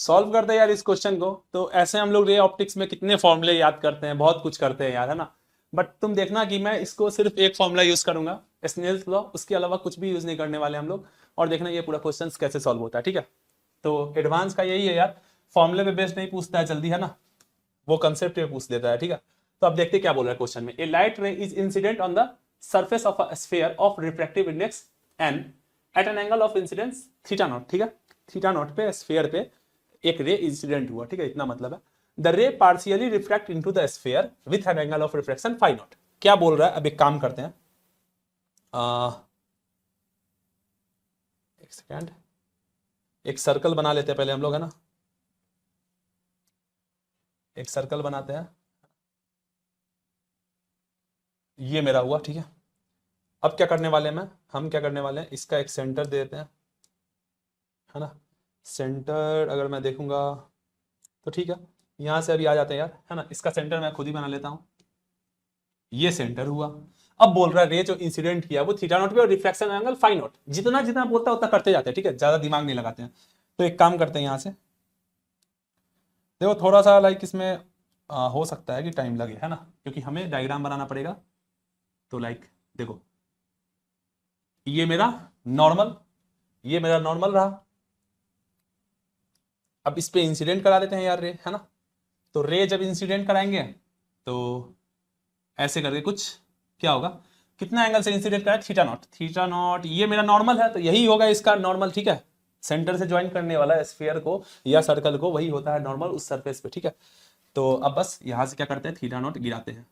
Solve करते हैं यार इस क्वेश्चन को। तो ऐसे हम लोग रे ऑप्टिक्स में कितने फॉर्मूले याद करते हैं, बहुत कुछ करते हैं यार, है ना। बट तुम देखना कि मैं इसको सिर्फ एक फॉर्मूला यूज करूंगा, स्नेल्स लॉ, उसके अलावा कुछ भी यूज नहीं करने वाले हम लोग। और देखना ये पूरा क्वेश्चन कैसे सॉल्व होता है, ठीक है। तो एडवांस का यही है यार, फॉर्मूले पे बेस्ड नहीं पूछता है जल्दी, है ना, वो कंसेप्ट पे पूछ देता है, ठीक है। तो अब देखते क्या बोल रहा है क्वेश्चन में। A light ray is incident on the surface of a sphere of refractive index n at an angle of incidence theta naught, ठीक है। थीटा नॉट पे स्फीयर पे एक रे इंसिडेंट हुआ, ठीक है, इतना मतलब है। The ray partially refract into the sphere with an angle of refraction phi naught. क्या बोल रहा है, अब एक काम करते हैं, एक सेकेंड, एक सर्कल बना लेते हैं पहले हम लोग, है ना। एक सर्कल बनाते हैं, ये मेरा हुआ, ठीक है। अब क्या करने वाले हैं, हम क्या करने वाले हैं, इसका एक सेंटर दे देते हैं, है ना। सेंटर अगर मैं देखूंगा तो ठीक है, यहां से अभी आ जाते हैं यार, है ना। इसका सेंटर मैं खुद ही बना लेता हूं, ये सेंटर हुआ। अब बोल रहा है रे जो इंसिडेंट किया वो थीटा नॉट पे और रिफ्लेक्शन एंगल फाई नॉट। जितना जितना बोलता है उतना करते जाते हैं, ठीक है, ज्यादा दिमाग नहीं लगाते हैं। तो एक काम करते हैं, यहां से देखो थोड़ा सा लाइक इसमें हो सकता है कि टाइम लगे, है ना, क्योंकि हमें डायग्राम बनाना पड़ेगा। तो लाइक देखो, ये मेरा नॉर्मल, ये मेरा नॉर्मल रहा। अब इस पे इंसिडेंट करा देते हैं यार रे, है ना। तो रे जब इंसिडेंट कराएंगे तो ऐसे करके कुछ क्या होगा, कितना एंगल से इंसिडेंट करा, थीटा नॉट। थीटा नॉट ये मेरा नॉर्मल है, तो यही होगा इसका नॉर्मल, ठीक है। सेंटर से ज्वाइन करने वाला स्फीयर को या सर्कल को, वही होता है नॉर्मल उस सरफेस पे, ठीक है। तो अब बस यहां से क्या करते हैं, थीटा नॉट गिराते हैं।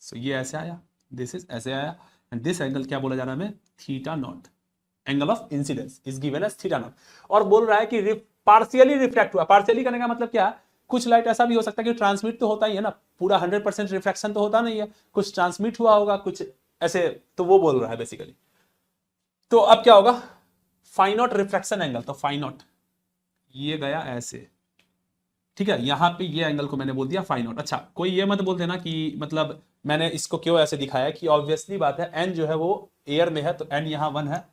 सो ये ऐसे आया, दिस इज ऐसे आया, एंड दिस एंगल क्या बोला जा रहा है हमें, theta naught. Angle of incidence is given as theta naught. और बोल रहा है कि पार्शियली रिफ्रैक्ट हुआ। पार्शियली करने का मतलब क्या है, कुछ लाइट ऐसा भी हो सकता है कि ट्रांसमिट तो होता ही है ना, पूरा 100% रिफ्रैक्शन तो होता नहीं है, कुछ ट्रांसमिट हुआ होगा, कुछ ऐसे, तो वो बोल रहा है बेसिकली। तो अब क्या होगा, फाई नॉट रिफ्रैक्शन एंगल, तो फाई नॉट ये गया ऐसे, ठीक है। यहां पे ये एंगल को मैंने बोल दिया फाई नॉट। अच्छा, कोई ये मत बोल देना कि मतलब मैंने इसको क्यों ऐसे दिखाया, कि ऑब्वियसली बात है एन जो है वो एयर में है, तो एन यहां 1 है,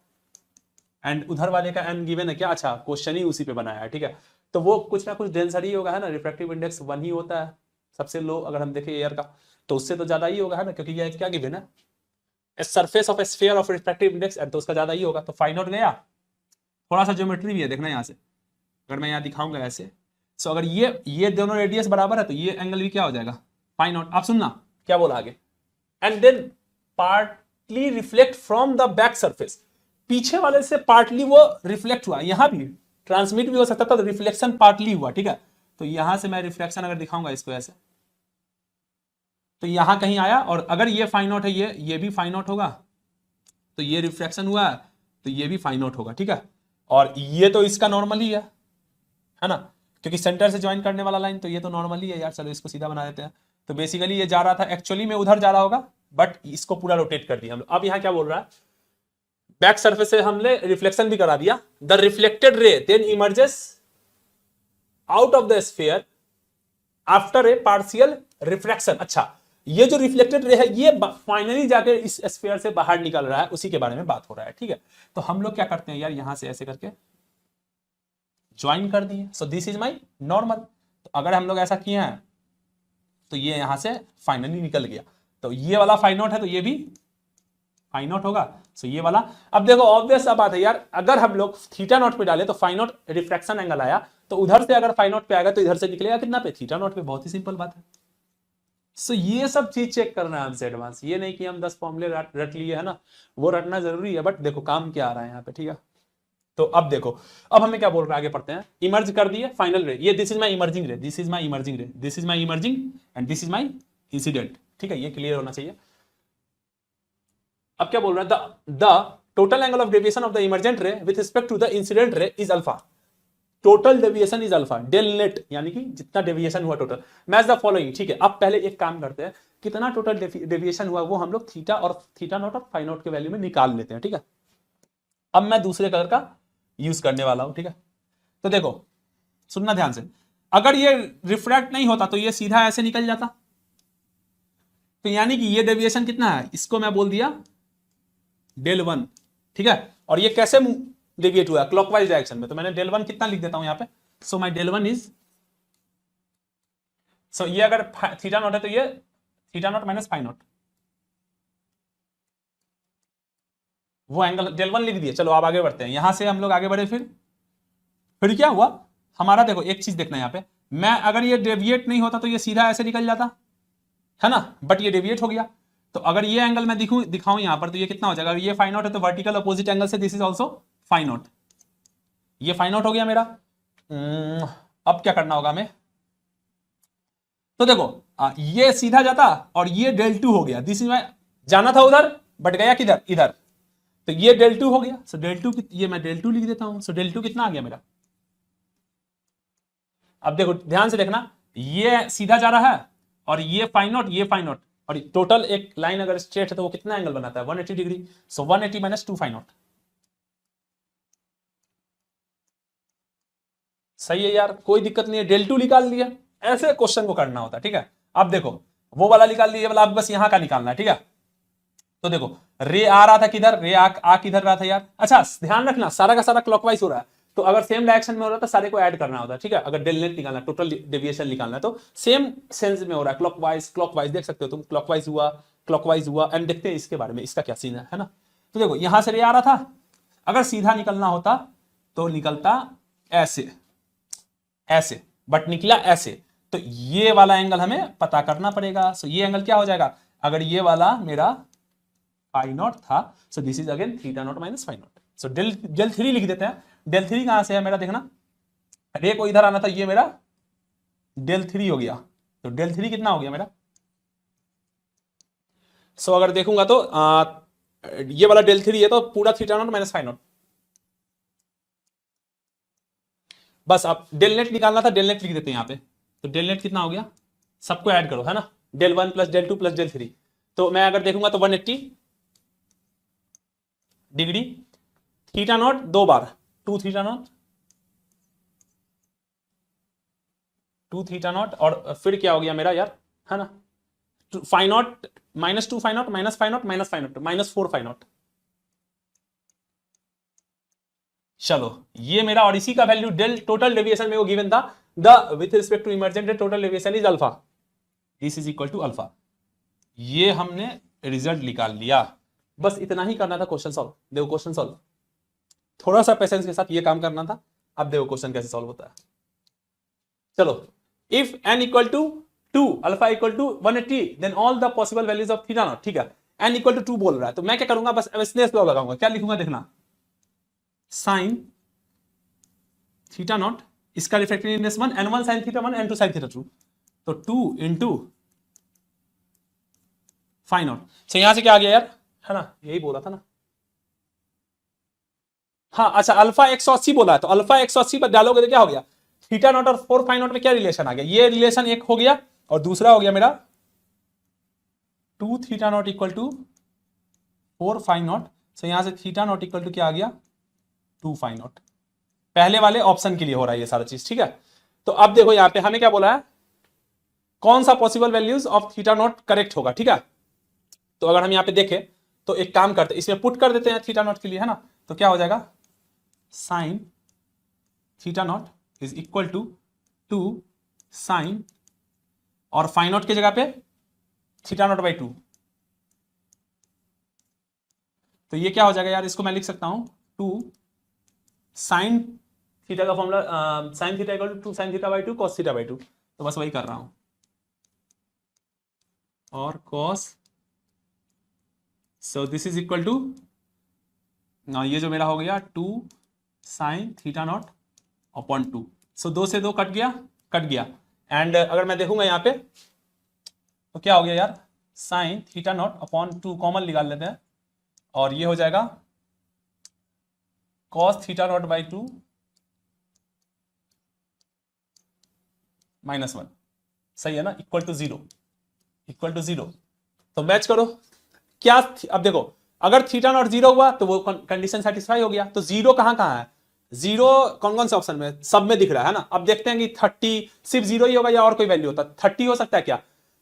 एंड उधर वाले का एन गिवन है क्या, अच्छा क्वेश्चन ही उसी पे बनाया है, ठीक है। तो वो कुछ ना कुछ डेंसर ही होगा, है ना, रिफ्रैक्टिव इंडेक्स 1 ही होता है सबसे लो, अगर हम देखें एयर का, तो उससे तो ज्यादा ही होगा, है ना, क्योंकि ये क्या गिवन है, surface of sphere of refractive index, तो उसका ज्यादा ही होगा। तो फाई नॉट गया। थोड़ा सा ज्योमेट्री भी है, देखना यहाँ से, अगर मैं यहाँ दिखाऊंगा ऐसे, सो अगर ये दोनों रेडियस बराबर है तो ये एंगल भी क्या हो जाएगा, फाई नॉट। आप सुनना क्या बोला आगे, and then partly reflect from the back surface. पीछे वाले से पार्टली वो रिफ्लेक्ट हुआ, यहां भी ट्रांसमिट भी हो सकता था, तो रिफ्लेक्शन पार्टली हुआ, ठीक है। तो यहां से मैं रिफ्लेक्शन अगर दिखाऊंगा इसको ऐसे, तो यहां कहीं आया, और अगर ये फाई नॉट है, ये भी फाई नॉट होगा, तो ये रिफ्लेक्शन हुआ तो ये भी फाई नॉट होगा, ठीक है। और ये तो इसका नॉर्मल ही है ना, क्योंकि सेंटर से ज्वाइन करने वाला लाइन, तो ये तो नॉर्मल ही है यार। चलो इसको सीधा बना देते हैं। तो बेसिकली ये जा रहा था, एक्चुअली में उधर जा रहा होगा, बट इसको पूरा रोटेट कर दिया हम लोग। अब यहां क्या बोल रहा है, बैक सरफेस से हमने रिफ्लेक्शन भी करा दिया। The reflected ray then emerges out of the sphere after a partial refraction. अच्छा, ये जो रिफ्लेक्टेड रे है ये फाइनली जाकर इस स्फीयर से बाहर निकल रहा है, उसी के बारे में बात हो रहा है, ठीक है। तो हम लोग क्या करते हैं यार, यहां से ऐसे करके ज्वाइन कर दिए। सो दिस इज माई नॉर्मल। तो अगर हम लोग ऐसा किए हैं तो ये यहां से फाइनली निकल गया, तो ये वाला फाई नॉट है, तो ये भी फाई नॉट होगा। सो ये वाला, अब देखो ऑब्वियस सा बात है यार, अगर हम लोग थीटा नॉट पे डाले तो फाई नॉट रिफ्रैक्शन एंगल आया, तो उधर से अगर फाई नॉट पे आएगा तो इधर से निकलेगा कितना पे, थीटा नॉट पे। बहुत ही सिंपल बात है। सो ये सब चीज चेक करना है हमसे एडवांस, ये नहीं कि हम 10 फॉर्मूले रट लिए, है ना, वो रटना जरूरी है, बट देखो काम क्या आ रहा है यहाँ पे, ठीक है। तो अब देखो, अब हमें क्या बोल रहा है, आगे पढ़ते हैं। इमर्ज कर दिए फाइनल रे, ये दिस इज माई इमर्जिंग रे, दिस इज माई इमर्जिंग रे, this is my emerging, and this is my incident, ठीक है, ये क्लियर होना चाहिए। अब क्या बोल रहा है, the total angle of deviation of the emergent ray with respect to the incident ray is alpha. Total deviation is alpha, del net, यानी कि जितना डेविएशन हुआ टोटल, मैच द फॉलोइंग, ठीक है। अब पहले एक काम करते हैं, कितना टोटल डेविएशन हुआ वो हम लोग थीटा और थीटा नॉट और फाई नॉट के वैल्यू में निकाल लेते हैं, ठीक है। अब मैं दूसरे कलर का यूज करने वाला हूं, ठीक है। तो देखो सुनना ध्यान से, अगर ये रिफ्रैक्ट नहीं होता तो ये सीधा ऐसे निकल जाता, तो यानी कि ये डेविएशन कितना है, इसको मैं बोल दिया डेल 1, ठीक है। और ये कैसे डेविएट हुआ, क्लॉकवाइज डायरेक्शन में, तो मैंने डेल 1 कितना लिख देता हूं यहां पे, सो माई del 1 इज, सो ये अगर थीटा नॉट है तो ये theta naught minus phi naught, वो एंगल del 1 लिख दिए। चलो अब आगे बढ़ते हैं, यहां से हम लोग आगे बढ़े। फिर क्या हुआ हमारा, देखो एक चीज देखना यहाँ पे, मैं अगर ये डेविएट नहीं होता तो ये सीधा ऐसे निकल जाता है ना, बट ये डेविएट हो गया। तो अगर ये एंगल मैं दिखाऊं यहां पर तो ये कितना हो जाएगा, अगर ये फाई नॉट है तो वर्टिकल अपोजिट एंगल से this is also phi naught, ये फाई नॉट हो गया मेरा। अब क्या करना होगा हमें, तो देखो ये सीधा जाता और ये del 2 हो गया, दिस इज जाना था उधर बट गया किधर, इधर, तो ये del 2 हो गया। सो del 2 ये मैं del 2 लिख देता हूं। सो del 2 कितना आ गया मेरा, अब देखो ध्यान से देखना, ये सीधा जा रहा है और ये फाई नॉट, ये फाई नॉट, और टोटल एक लाइन अगर स्ट्रेट है तो वो कितना एंगल बनाता है, 180 degree. So 180 minus 2 phi naught, सही है यार, कोई दिक्कत नहीं है, del 2 निकाल लिया। ऐसे क्वेश्चन को करना होता है, ठीक है। अब देखो वो वाला निकाल लिया, वाला अब बस यहां का निकालना है, ठीक है। तो देखो रे आ रहा था किधर, रे आ किधर रहा था यार। अच्छा ध्यान रखना सारा का सारा क्लॉकवाइज हो रहा है, तो अगर सेम डायरेक्शन में हो रहा है तो सारे को ऐड करना होता है, ठीक है। अगर डेल नेट निकालना, टोटल डेविएशन निकालना है तो सेम सेंस में हो रहा है, क्लॉकवाइज क्लॉकवाइज देख सकते हो तुम, क्लॉकवाइज हुआ। एंड देखते हैं इसके बारे में, इसका क्या सीन है ना। तो देखो यहां से रे आ रहा था, अगर सीधा निकलना होता तो निकलता ऐसे ऐसे, बट निकला ऐसे, तो ये वाला एंगल हमें पता करना पड़ेगा। सो ये एंगल क्या हो जाएगा, अगर ये वाला मेरा फाई नॉट था, so this is again theta naught minus phi not. So del 3 लिख देते हैं। del 3 कहां से है मेरा, देखना रे को इधर आना था, ये मेरा del 3 हो गया। तो del 3 कितना हो गया मेरा, सो अगर देखूंगा तो ये वाला del 3 है तो पूरा theta naught minus phi naught. बस अब del नेट निकालना था, del नेट लिख देते हैं यहाँ पे। तो del नेट कितना हो गया, सबको ऐड करो है ना, del 1 plus del 2 plus del 3। तो मैं अगर देखूंगा तो 180 डिग्री, थीटा नॉट 2 बार, 2 थीटा नॉट, 2 थीटा नॉट, और फिर क्या हो गया मेरा यार, है ना, phi naught minus 2 phi naught minus phi naught minus phi naught minus 4 phi naught. चलो ये मेरा, और इसी का वैल्यू डेल टोटल डेविएशन में वो गिवन था, the with respect to emergent total deviation is alpha, this is equal to alpha. ये हमने रिजल्ट निकाल लिया, बस इतना ही करना था। क्वेश्चन सॉल्व, देखो क्वेश्चन सॉल्व, थोड़ा सा पेशेंस के साथ ये काम करना था। अब देखो क्वेश्चन कैसे सॉल्व होता है। चलो, if n equal to 2 alpha equal to 180 then all the possible values of theta naught, ठीक है। n इक्वल टू 2 बोल रहा है तो मैं क्या करूंगा, बस स्नेस लॉ लगाऊंगा। क्या लिखूंगा देखना, साइन थीटा नॉट, इसका refractive index 1, n1 sin theta 1 n2 sin theta 2, तो 2 इंटू फाई नॉट। सो यहां से क्या आ गया यार, है ना, यही बोला था ना। हाँ अच्छा, अल्फा 180 बोला है तो अल्फा 180 पर डालोगे तो क्या हो गया, थीटा नॉट और 4 फाई नॉट में क्या रिलेशन आ गया, ये रिलेशन एक हो गया, और दूसरा हो गया मेरा 2 theta not equal to 4 phi not. So यहां से थीटा नॉट इक्वल टू क्या आ गया, 2 फाई नॉट। पहले वाले ऑप्शन के लिए हो रहा है ये सारा चीज, ठीक है। तो अब देखो यहां पे हमें क्या बोला है, कौन सा possible values of theta not correct होगा, ठीक है। तो अगर हम यहां पे देखें तो एक काम करते हैं, इसमें पुट कर देते हैं थीटा नॉट के लिए, है ना। तो क्या हो जाएगा, sine theta naught is equal to 2 sine, और फाई नॉट की जगह पे थीटा नॉट बाई 2। तो ये क्या हो जाएगा यार, इसको मैं लिख सकता हूं 2 साइन थीटा का formula, sine theta equal to 2 sine theta by 2 cos theta by 2। तो बस वही कर रहा हूं, और cos, so this is equal to, ये जो मेरा हो गया 2 sine theta naught upon 2। So 2 से 2 कट गया। एंड अगर मैं देखूंगा यहां पे तो क्या हो गया यार, sign theta naught upon 2 common निकाल लेते हैं, और ये हो जाएगा cos theta naught by 2 minus 1, सही है ना, इक्वल टू 0। तो मैच करो क्या, अब देखो अगर थीटा नॉट 0 हुआ तो वो कंडीशन सेटिस्फाई हो गया। तो 0 कहां है, 0 कौन से ऑप्शन में, सब में दिख रहा है ना। अब देखते हैं कि 30 सिर्फ 0 ही होगा या और कोई वैल्यू होता, 30 हो सकता है क्या,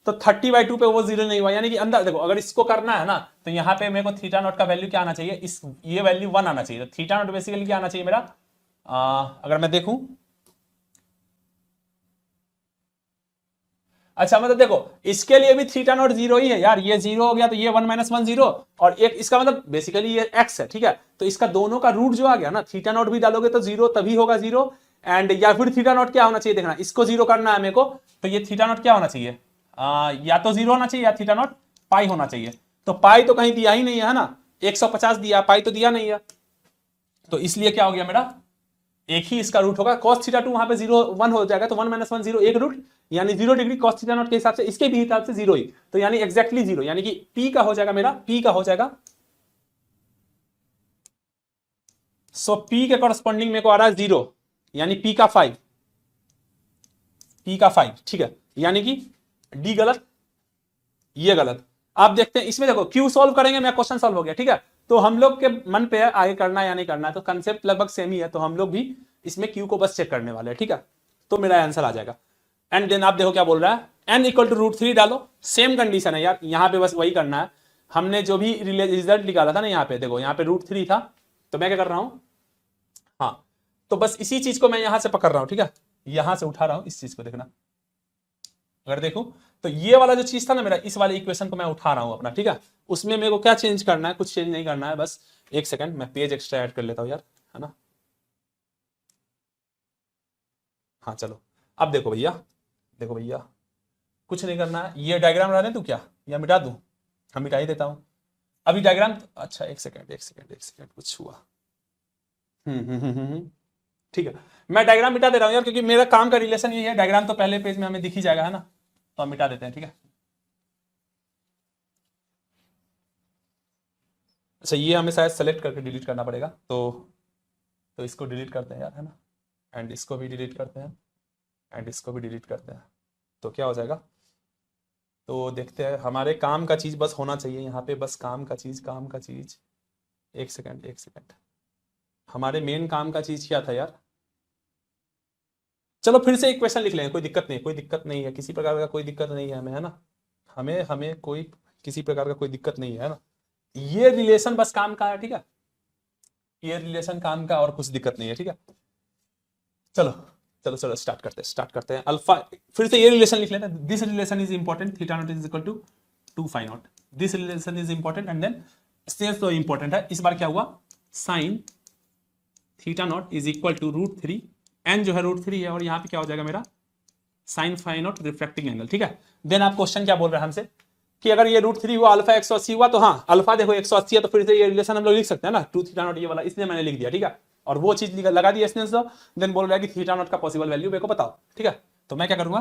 तो 30/2 पे वो 0 नहीं हुआ, यानी कि अंदर देखो, अगर इसको करना है ना तो यहां पे मेरे को थीटा नॉट का वैल्यू क्या आना चाहिए, ये वैल्यू 1 आना चाहिए। तो थीटा नॉट बेसिकली क्या आना चाहिए मेरा, अगर मैं देखूं अच्छा मतलब देखो इसके लिए भी थीटा नॉट जीरो ही है यार, ये जीरो हो गया तो ये 1 - 1 जीरो, और एक इसका मतलब बेसिकली ये एक्स है, ठीक है। तो इसका दोनों का रूट जो आ गया ना, थीटा नॉट भी डालोगे तो जीरो तभी होगा जीरो, एंड या फिर थीटा नॉट क्या होना चाहिए, देखना इसको जीरो करना है मेरे को, तो ये थीटा नॉट क्या होना चाहिए, या तो जीरो होना चाहिए या थीटा नॉट पाई होना चाहिए। तो पाई तो कहीं दिया ही नहीं है ना, 150 दिया, पाई तो दिया नहीं है, तो इसलिए क्या हो गया मेरा, एक ही इसका रूट होगा, cos थीटा टू वहां पे 0 1 हो जाएगा, तो 1 - 1 0 एक रूट, यानी 0 डिग्री cos थीटा नॉट के हिसाब से, इसके भी हिसाब से जीरो ही, तो यानी एग्जैक्टली जीरो, यानी कि p का हो जाएगा मेरा, p का हो जाएगा, सो p के कॉरस्पॉन्डिंग मेरे को आ रहा है 0, यानी p का 5, p का 5, ठीक है, यानी कि d गलत, ये गलत। आप देखते हैं इसमें देखो क्यू सॉल्व करेंगे, मेरा क्वेश्चन सॉल्व हो गया, ठीक है। तो हम लोग के मन पे है आगे करना है या नहीं करना है, तो कंसेप्ट लगभग सेम ही है, तो हम लोग भी इसमें क्यू को बस चेक करने वाले हैं, ठीक है। तो मेरा आंसर आ जाएगा, एंड देन आप देखो क्या बोल रहा है, n इक्वल टू √3 डालो, सेम कंडीशन है यार, यहां पे बस वही करना है, हमने जो भी रिजल्ट निकाला था ना, यहाँ पे देखो यहाँ पे √3 था, तो मैं क्या कर रहा हूं, हाँ, तो बस इसी चीज को मैं यहां से पकड़ रहा हूं, ठीक है, यहां से उठा रहा हूं इस चीज को, देखना अगर देखो तो ये वाला जो चीज था ना मेरा, इस वाले इक्वेशन को मैं उठा रहा हूं अपना, ठीक है। उसमें मेरे को क्या चेंज करना है, कुछ चेंज नहीं करना है, बस एक सेकंड मैं पेज एक्स्ट्रा ऐड कर लेता हूं यार, है ना। हाँ चलो, अब देखो भैया, देखो भैया कुछ नहीं करना है, ये डायग्राम रहने दूं क्या, या मिटा दूं, हम मिटा ही देता हूं अभी डायग्राम, अच्छा एक सेकंड एक सेकंड एक सेकंड, कुछ हुआ, ठीक है, मैं डायग्राम मिटा दे रहा हूं यार, क्योंकि मेरा काम का रिलेशन ये है, डायग्राम तो पहले पेज में हमें दिख ही जाएगा, है ना, तो हम मिटा देते हैं, ठीक है। अच्छा ये हमें शायद सेलेक्ट करके डिलीट करना पड़ेगा, तो इसको डिलीट करते हैं यार, है ना, एंड इसको भी डिलीट करते हैं, एंड इसको भी डिलीट करते हैं, तो क्या हो जाएगा, तो देखते हैं, हमारे काम का चीज़ बस होना चाहिए यहाँ पे, बस काम का चीज़, काम का चीज़, एक सेकंड एक सेकंड, हमारे मेन काम का चीज़ क्या था यार, चलो फिर से एक क्वेश्चन लिख लें, कोई दिक्कत नहीं, कोई दिक्कत नहीं है, किसी प्रकार का कोई दिक्कत नहीं है हमें, है ना, हमें हमें कोई किसी प्रकार का कोई दिक्कत नहीं है ना, ये रिलेशन बस काम का है, ठीक है, ये रिलेशन काम का, और कुछ दिक्कत नहीं है, ठीक है। चलो चलो चलो स्टार्ट करते हैं, अल्फा, फिर से ये रिलेशन लिख लेते हैं, this relation is important, theta naught is equal to 2 phi naught, this relation is important, and then sense तो इंपॉर्टेंट है, इस बार क्या हुआ, sine theta naught is equal to √3, n जो है √3 है, और यहाँ पे क्या हो जाएगा मेरा sine phi naught refracting angle, ठीक है। देन आप क्वेश्चन क्या बोल रहे हैं हमसे, कि अगर ये √3 हुआ, अल्फा 180 हुआ, तो हाँ अल्फा देखो 180 है, तो फिर से ये रिलेशन हम लोग लिख सकते हैं ना, 2 थीटा नॉट ये वाला, इसलिए मैंने लिख दिया, ठीक है, और वो चीज लगा दी एसनेंस, देन बोल रहा है कि थीटा नॉट का पॉसिबल वैल्यू मेरे को बताओ, ठीक है। तो मैं क्या करूंगा,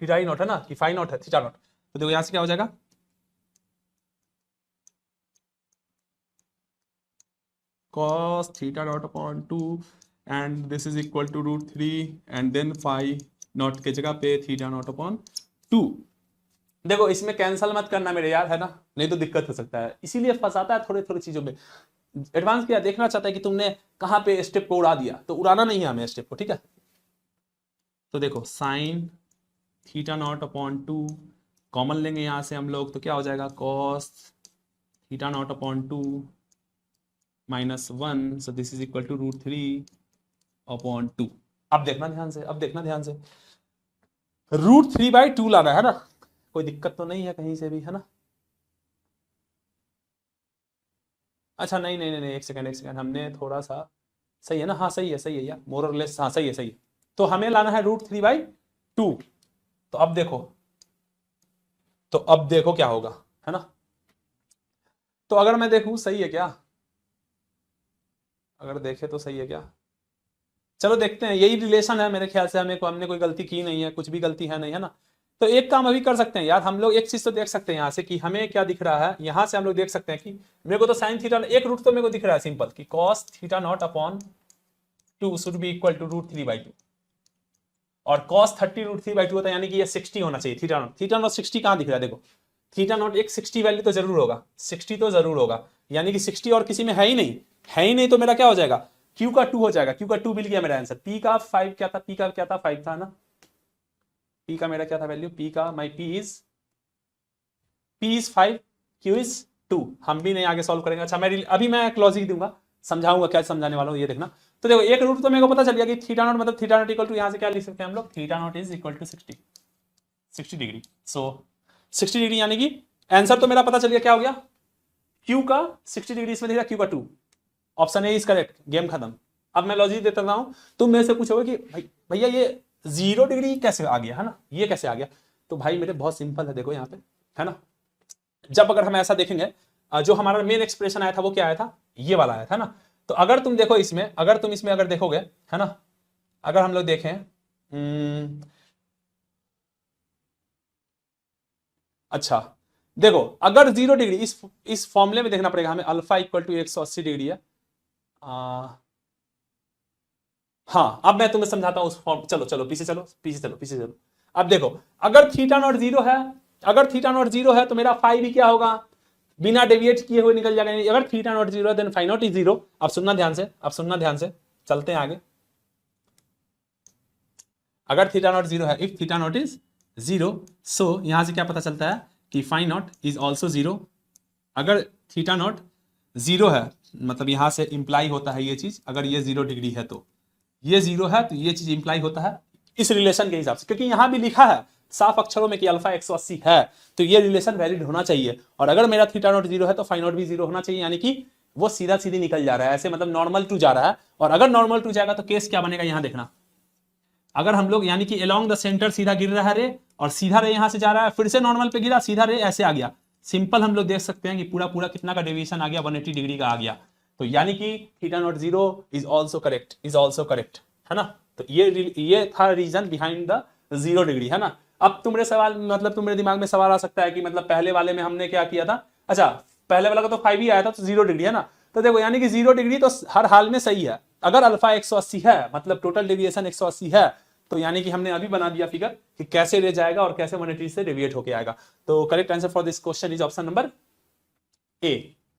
थीटा ही नॉट है ना, कि फाई नॉट है थीटा नॉट, तो देखो यहां से क्या हो जाएगा, cos theta naught upon 2 and this is equal to √3, and then phi naught के जगह पे थीटा नॉट अपॉन 2। देखो इसमें कैंसल मत करना मेरे यार, है ना, नहीं तो दिक्कत हो सकता है, इसीलिए फंसाता है थोड़ी थोड़ी चीजों में, एडवांस क्या देखना चाहता है कि तुमने कहां पे स्टेप को उड़ा दिया, तो उड़ाना नहीं है हमें स्टेप को, ठीक है। तो देखो sign theta naught upon 2 common लेंगे यहां से हम लोग, तो क्या हो जाएगा, cos theta naught upon 2 -1, so this is equal to √3 upon 2। अब देखना ध्यान से, अब देखना ध्यान से, √3/2 लाना है ना, कोई दिक्कत तो नहीं है कहीं से भी, है ना। अच्छा नहीं नहीं नहीं, एक सेकंड एक सेकंड, हमने थोड़ा सा, सही है ना, हाँ सही है यार, मोर और लेस, हाँ सही है, तो हमें लाना है √3/2, तो अब देखो, तो अब देखो क्या होगा, है ना, तो अगर मैं देखूं सही है क्या, अगर देखे तो सही है क्या, चलो देखते हैं, यही रिलेशन है मेरे ख्याल से, हमने कोई गलती की नहीं है, कुछ भी गलती है नहीं, है ना। तो एक काम अभी कर सकते हैं यार, हम लोग एक चीज तो देख सकते हैं यहाँ से, कि हमें क्या दिख रहा है, यहाँ से हम लोग देख सकते हैं कि मेरे को तो साइन थीटा एक रूट तो मेरे को दिख रहा है सिंपल, कि cos theta naught upon 2 should be equal to √3/2, और cos 30 √3/2 होता है, यानी कि ये 60 होना चाहिए, थीटा नॉट 60 कहाँ दिख रहा है, देखो थीटा नॉट एक 60 वैल्यू तो जरूर होगा, 60 तो जरूर होगा, यानी कि 60 और किसी में है ही नहीं, है ही नहीं, तो मेरा क्या हो जाएगा, Q का 2 हो जाएगा, Q का 2 मिल गया मेरा आंसर, P का 5 क्या था, P का क्या था 5 था ना, P का मेरा क्या था वैल्यू, P का माई P इज 5, Q इज 2, हम भी नहीं आगे सॉल्व करेंगे। अच्छा मैं अभी मैं एक लॉजिक दूंगा, समझाऊंगा क्या समझाने वाला हूँ, ये देखना। तो देखो एक रूट तो मेरे को पता चल गया कि थीटा नॉट मतलब थीटा नॉट इक्वल टू, यहाँ से क्या लिख सकते हैं हम लोग, theta naught is equal to 60, 60 degree. So 60 degree यानी कि आंसर तो मेरा पता चल गया, क्या हो गया, क्यू का 60 डिग्री इसमें दिख रहा, क्यू का 2, option A is correct, game खत्म। अब मैं लॉजिक देता रहा हूं, तुम मेरे से पूछोगे कि भाई भैया ये 0 डिग्री कैसे आ गया, है ना, ये कैसे आ गया, तो भाई मेरे बहुत सिंपल है, देखो यहाँ पे, है ना, जब अगर हम ऐसा देखेंगे, जो हमारा मेन एक्सप्रेशन आया था वो क्या आया था, ये वाला आया था ना, तो अगर तुम देखो इसमें, अगर तुम इसमें अगर देखोगे, है ना, अगर हम लोग देखें, अच्छा देखो, अगर 0 डिग्री, इस फॉर्मूले में देखना पड़ेगा हमें, अल्फा इक्वल टू 180 डिग्री है। हाँ, अब मैं तुम्हें समझाता हूं उस फॉर्म, चलो चलो पीछे चलो, पीछे चलो, पीछे चलो। अब देखो, अगर थीटा नॉट 0 है, अगर थीटा नॉट 0 है तो मेरा फाई भी क्या होगा, बिना डेविएट किए हुए निकल जाएगा। अगर थीटा नॉट 0 है देन फाई नॉट इज 0। अब सुनना ध्यान से, अब सुनना ध्यान से, चलते हैं आगे। अगर थीटा नॉट 0 है, इफ थीटा नॉट इज 0, सो यहां से क्या पता चलता है कि फाई नॉट इज ऑल्सो 0। अगर थीटा नॉट 0 है, मतलब यहां से इंप्लाई होता है ये चीज, अगर ये 0 डिग्री है तो ये 0 है, तो ये चीज इंप्लाई होता है इस रिलेशन के हिसाब से, क्योंकि यहां भी लिखा है साफ अक्षरों में कि अल्फा 180 है, तो ये रिलेशन वैलिड होना चाहिए। और अगर मेरा थीटा नॉट 0 है तो फाई नॉट भी 0 होना चाहिए, यानी कि वो सीधा सीधी निकल जा रहा है, ऐसे मतलब नॉर्मल टू जा रहा है। और अगर नॉर्मल टू जाएगा तो केस क्या बनेगा, यहां देखना, अगर हम लोग यानी कि अलोंग द सेंटर सीधा गिर रहा है रे, और सीधा रे यहां से जा रहा है, फिर से नॉर्मल पे गिरा, सीधा रे ऐसे आ गया, सिंपल हम लोग देख सकते हैं कि पूरा पूरा कितना का डेविएशन आ गया, 180 डिग्री का आ गया। तो यानी कि theta not 0 is also correct, is also correct, है ना। तो ये था रीजन बिहाइंड द 0 डिग्री, है ना। अब तुम्हारे सवाल, मतलब तुम्हारे दिमाग में सवाल आ सकता है कि मतलब पहले वाले में हमने क्या किया था, अच्छा पहले वाला का तो 5 ही आया था, तो 0 डिग्री है ना। तो देखो यानी कि 0 डिग्री तो हर हाल में सही है। अगर अल्फा 180 है, मतलब टोटल डेविएशन 180 है, तो यानी कि हमने अभी बना दिया फिगर कि कैसे ले जाएगा और कैसे 180 से डेविएट होके आएगा। तो correct answer for this question is option number A.